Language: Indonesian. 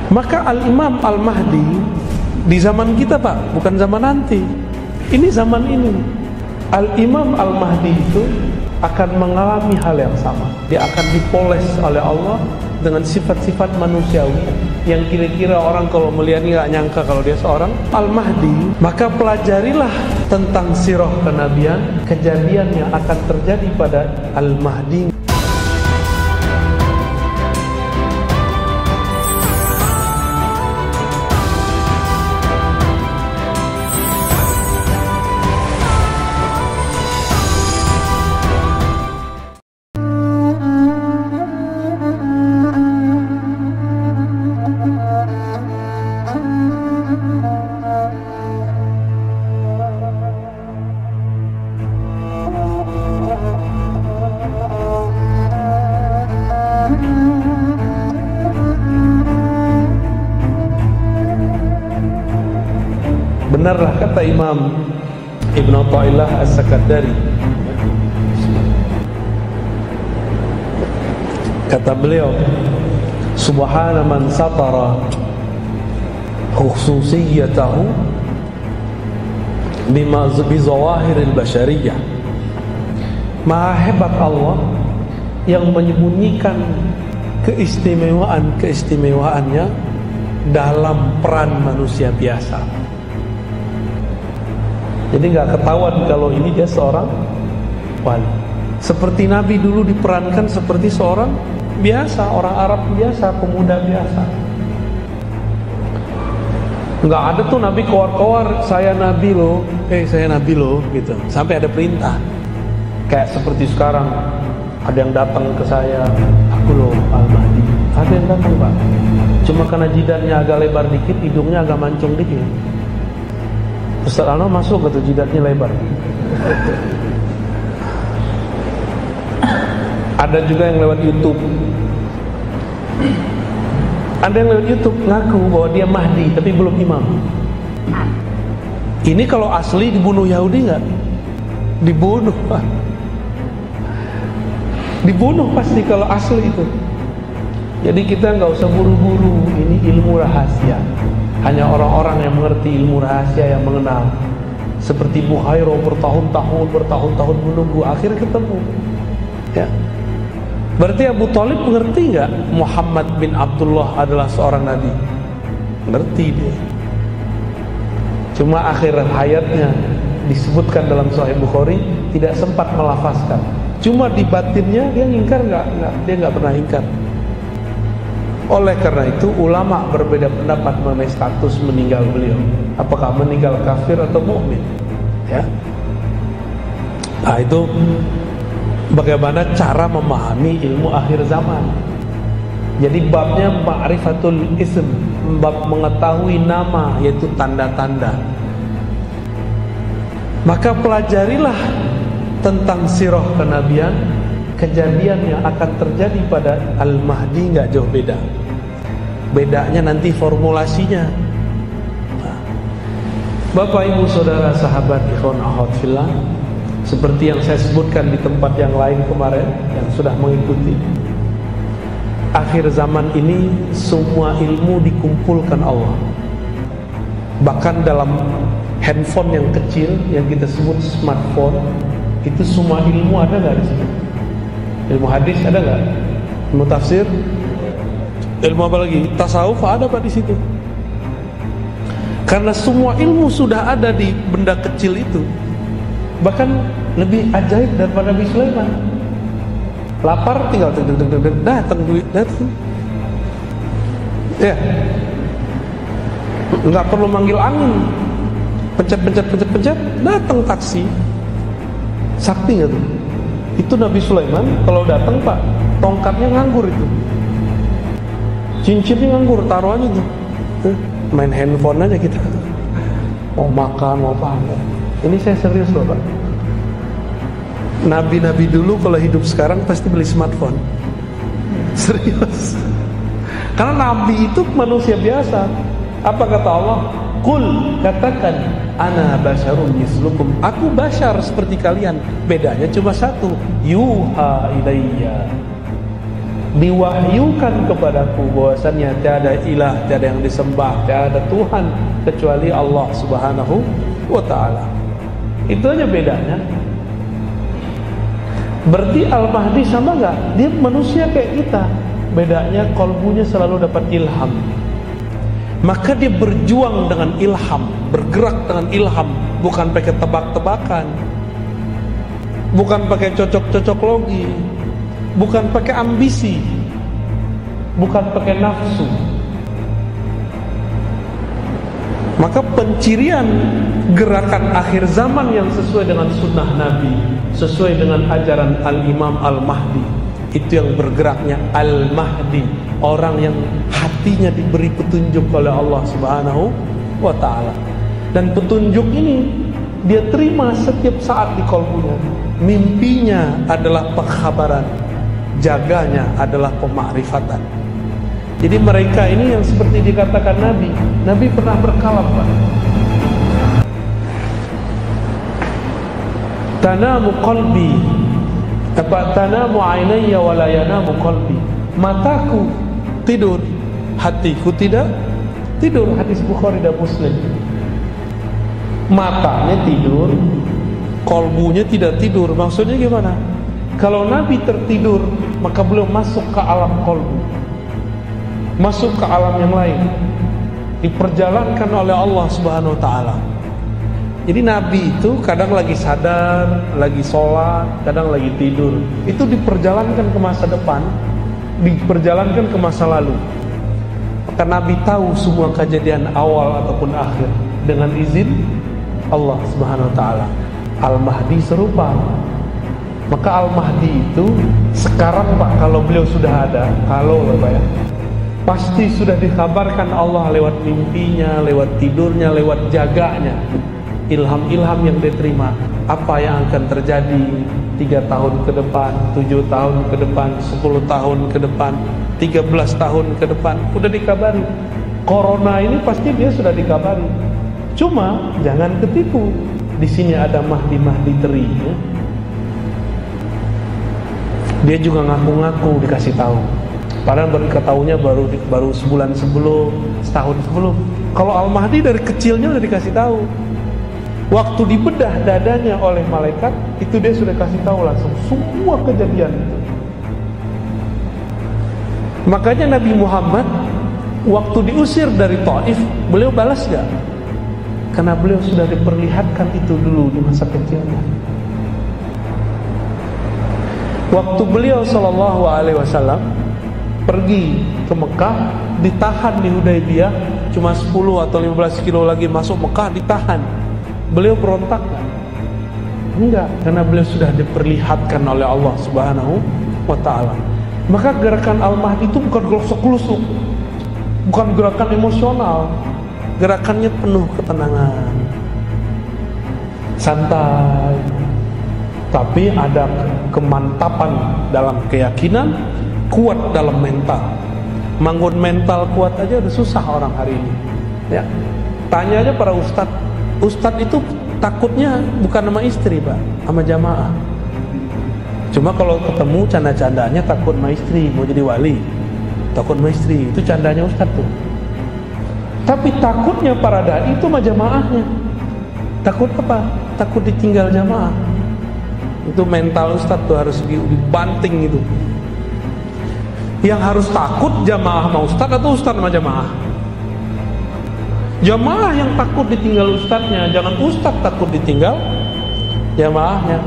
Maka Al-Imam Al-Mahdi di zaman kita Pak, bukan zaman nanti. Ini zaman ini. Al-Imam Al-Mahdi itu akan mengalami hal yang sama. Dia akan dipoles oleh Allah dengan sifat-sifat manusiawi yang kira-kira orang kalau melihat nggak nyangka kalau dia seorang Al-Mahdi. Maka pelajarilah tentang sirah kenabian, kejadian yang akan terjadi pada Al-Mahdi. Benarlah kata Imam Ibn Athaillah As-Sakandari, kata beliau, subhana man satara khususiyatahu bima bizawahiril bashariyah. Maha hebat Allah yang menyembunyikan keistimewaan-keistimewaannya dalam peran manusia biasa. Jadi nggak ketahuan kalau ini dia seorang wali. Seperti Nabi dulu diperankan seperti seorang biasa, orang Arab biasa, pemuda biasa. Nggak ada tuh Nabi keluar-keluar, saya Nabi loh, saya Nabi loh, gitu. Sampai ada perintah. Kayak seperti sekarang, ada yang datang ke saya, aku loh Al-Mahdi. Ada yang datang Pak, cuma karena jidatnya agak lebar dikit, hidungnya agak mancung dikit. Ustaz Ano masuk atau jidatnya lebar. Ada juga yang lewat YouTube. Ada yang lewat YouTube ngaku bahwa dia Mahdi tapi belum imam. Ini kalau asli dibunuh Yahudi nggak? Dibunuh Pak. Dibunuh pasti kalau asli itu. Jadi kita nggak usah buru-buru. Ini ilmu rahasia. Hanya orang-orang yang mengerti ilmu rahasia yang mengenal. Seperti Buhairo bertahun-tahun menunggu, akhirnya ketemu. Ya. Berarti Abu Thalib mengerti nggak Muhammad bin Abdullah adalah seorang nabi? Ngerti dia. Cuma akhir hayatnya disebutkan dalam Sahih Bukhari tidak sempat melafazkan. Cuma di batinnya dia ingkar nggak? Dia nggak pernah ingkar. Oleh karena itu ulama berbeda pendapat mengenai status meninggal beliau. Apakah meninggal kafir atau mukmin? Ya. Nah itu bagaimana cara memahami ilmu akhir zaman. Jadi babnya ma'rifatul ism, bab mengetahui nama, yaitu tanda-tanda. Maka pelajarilah tentang sirah kenabian, kejadian yang akan terjadi pada Al-Mahdi nggak jauh beda. Bedanya nanti formulasinya. Bapak Ibu Saudara sahabat ikhwan akhwat fillah, seperti yang saya sebutkan di tempat yang lain kemarin yang sudah mengikuti, akhir zaman ini semua ilmu dikumpulkan Allah. Bahkan dalam handphone yang kecil yang kita sebut smartphone, itu semua ilmu ada nggak di situ? Ilmu hadis ada nggak? Ilmu tafsir? Ilmu apa lagi? Tasawuf ada Pak di situ. Karena semua ilmu sudah ada di benda kecil itu. Bahkan lebih ajaib daripada Nabi Sulaiman. Lapar tinggal datang duit datang. Ya. Nggak perlu manggil angin. Pencet datang taksi. Sakti nggak tuh? Itu Nabi Sulaiman kalau datang Pak, tongkatnya nganggur itu, cincinnya nganggur, taruh aja tuh, main handphone aja kita, mau makan mau apa. Ini saya serius loh Pak. Nabi-nabi dulu kalau hidup sekarang pasti beli smartphone, serius. Karena Nabi itu manusia biasa. Apa kata Allah? Qul, katakan, ana basyarun mislukum, aku basyar seperti kalian. Bedanya cuma satu, yuha ilayya. diwahyukan kepadaku bahwasannya tiada ilah, tiada yang disembah, tiada Tuhan kecuali Allah Subhanahu wa ta'ala. Itu aja bedanya. Berarti Al-Mahdi sama gak? Dia manusia kayak kita, bedanya kolbunya selalu dapat ilham. Maka dia berjuang dengan ilham, bergerak dengan ilham, bukan pakai tebak-tebakan, bukan pakai cocok-cocok logi, bukan pakai ambisi, bukan pakai nafsu. Maka pencirian gerakan akhir zaman yang sesuai dengan sunnah Nabi, sesuai dengan ajaran Al-Imam Al-Mahdi, itu yang bergeraknya Al-Mahdi, orang yang hatinya diberi petunjuk oleh Allah Subhanahu wa ta'ala. Dan petunjuk ini dia terima setiap saat di kalbunya. Mimpinya adalah pengkhabaran, jaganya adalah pemakrifatan. Jadi mereka ini yang seperti dikatakan Nabi, Nabi pernah berkalam, Pak. Tanamu qalbi, tanamu ainayya wa la yanamu qalbi. Mataku tidur, hatiku tidak tidur. Hadis Bukhari dan Muslim. Matanya tidur, kolbunya tidak tidur. Maksudnya gimana? Kalau Nabi tertidur, maka beliau masuk ke alam kolbu, masuk ke alam yang lain, diperjalankan oleh Allah Subhanahu wa ta'ala. Jadi Nabi itu kadang lagi sadar, lagi sholat, kadang lagi tidur. Itu diperjalankan ke masa depan, diperjalankan ke masa lalu. Maka Nabi tahu semua kejadian awal ataupun akhir dengan izin Allah Subhanahu wa ta'ala. Al-Mahdi serupa. Maka Al-Mahdi itu sekarang, Pak, kalau beliau sudah ada, kalau Pak ya, pasti sudah dikabarkan Allah lewat mimpinya, lewat tidurnya, lewat jaganya. Ilham-ilham yang diterima, apa yang akan terjadi 3 tahun ke depan, 7 tahun ke depan, 10 tahun ke depan, 13 tahun ke depan, udah dikabari. Corona ini pasti dia sudah dikabari. Cuma jangan ketipu, di sini ada Mahdi teri, ya. Dia juga ngaku-ngaku dikasih tahu, padahal baru ketahunya baru sebulan sebelum, setahun sebelum. Kalau Al-Mahdi dari kecilnya udah dikasih tahu. Waktu dibedah dadanya oleh malaikat, itu dia sudah kasih tahu langsung semua kejadian itu. Makanya Nabi Muhammad waktu diusir dari Taif, beliau balas gak? Karena beliau sudah diperlihatkan itu dulu di masa kecilnya. Waktu beliau SAW pergi ke Mekah, ditahan di Hudaybiyah, cuma 10 atau 15 kilo lagi masuk Mekah, ditahan. Beliau berontak gak? Enggak, karena beliau sudah diperlihatkan oleh Allah Subhanahu wa ta'ala. Maka gerakan Al-Mahdi itu bukan gelosok-gelosok, bukan gerakan emosional, gerakannya penuh ketenangan, santai, tapi ada kemantapan dalam keyakinan, kuat dalam mental. Bangun mental kuat aja udah susah orang hari ini, ya. Tanya aja para ustadz. Ustadz itu takutnya bukan sama istri, Pak, sama jamaah. Cuma kalau ketemu canda-candanya takut sama istri, mau jadi wali, takut sama istri, itu candanya ustadz tuh. Tapi takutnya para dai itu sama jamaahnya. Takut apa? Takut ditinggal jamaah. Itu mental ustadz tuh harus dibanting itu. Yang harus takut jamaah sama ustadz atau ustadz sama jamaah? Jamaah yang takut ditinggal ustadznya, jangan ustadz takut ditinggal jamaahnya.